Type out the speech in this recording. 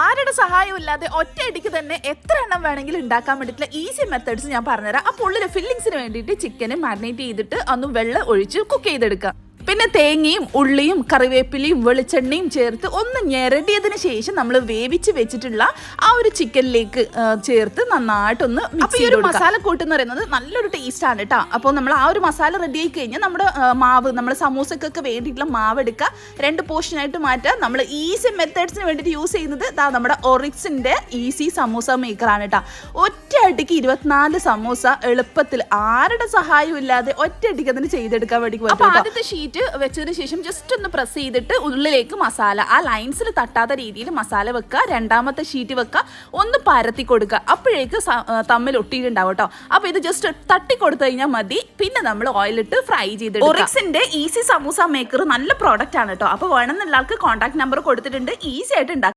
ആരുടെ സഹായവും ഇല്ലാതെ ഒറ്റയടിക്ക് തന്നെ എത്ര എണ്ണം വേണമെങ്കിലും ഉണ്ടാക്കാൻ വേണ്ടിയിട്ടുള്ള ഈസി മെത്തേഡ്സ് ഞാൻ പറഞ്ഞുതരാം. അപ്പോൾ ഉള്ളിൽ ഫില്ലിങ്സിന് വേണ്ടിയിട്ട് ചിക്കന് മാരിനേറ്റ് ചെയ്തിട്ട് ഒന്ന് വെള്ളം ഒഴിച്ച് കുക്ക് ചെയ്തെടുക്കുക. പിന്നെ തേങ്ങയും ഉള്ളിയും കറിവേപ്പിലയും വെളിച്ചെണ്ണയും ചേർത്ത് ഒന്ന് ഞെരടിയതിന് ശേഷം നമ്മൾ വേവിച്ച് വെച്ചിട്ടുള്ള ആ ഒരു ചിക്കനിലേക്ക് ചേർത്ത് നന്നായിട്ടൊന്ന് മിക്സ് ചെയ്ത് കൊടുക്കുക. മസാല കൂട്ടെന്ന് പറയുന്നത് നല്ലൊരു ടേസ്റ്റ് ആണ് കേട്ടോ. അപ്പോൾ നമ്മൾ ആ ഒരു മസാല റെഡി ആയി കഴിഞ്ഞാൽ നമ്മുടെ മാവ്, നമ്മുടെ സമൂസക്കൊക്കെ വേണ്ടിയിട്ടുള്ള മാവ് എടുക്കുക, 2 പോർഷനായിട്ട് മാറ്റുക. നമ്മൾ ഈസി മെത്തേഡ്സിന് വേണ്ടിയിട്ട് യൂസ് ചെയ്യുന്നത് നമ്മുടെ ഒറിക്സിൻ്റെ ഈസി സമൂസ മേക്കറാണ് കേട്ടോ. ഒറ്റയടിക്ക് 24 സമൂസ എളുപ്പത്തിൽ ആരുടെ സഹായവും ഇല്ലാതെ ഒറ്റയടിക്ക് അതിന് ചെയ്തെടുക്കാൻ വേണ്ടി പറ്റും. ആദ്യത്തെ ഷീറ്റ് വെച്ചതിന് ശേഷം ജസ്റ്റ് ഒന്ന് പ്രസ് ചെയ്തിട്ട് ഉള്ളിലേക്ക് മസാല ആ ലൈൻസിൽ തട്ടാത്ത രീതിയിൽ മസാല വെക്കുക. രണ്ടാമത്തെ ഷീറ്റ് വെക്കുക, ഒന്ന് പരത്തി കൊടുക്കുക. അപ്പോഴേക്ക് തമ്മിൽ ഒട്ടിയിട്ടുണ്ടാവും കേട്ടോ. അപ്പോൾ ഇത് ജസ്റ്റ് തട്ടി കൊടുത്തു കഴിഞ്ഞാൽ മതി. പിന്നെ നമ്മൾ ഓയിലിട്ട് ഫ്രൈ ചെയ്തിട്ട് ഒറിക്സിന്റെ ഈസി സമൂസ മേക്കർ നല്ല പ്രോഡക്റ്റ് ആണ് കേട്ടോ. അപ്പോൾ വേണമെന്നുള്ള ആൾക്ക് കോൺടാക്ട് നമ്പർ കൊടുത്തിട്ടുണ്ട്. ഈസി ആയിട്ട് ഉണ്ടാക്കാം.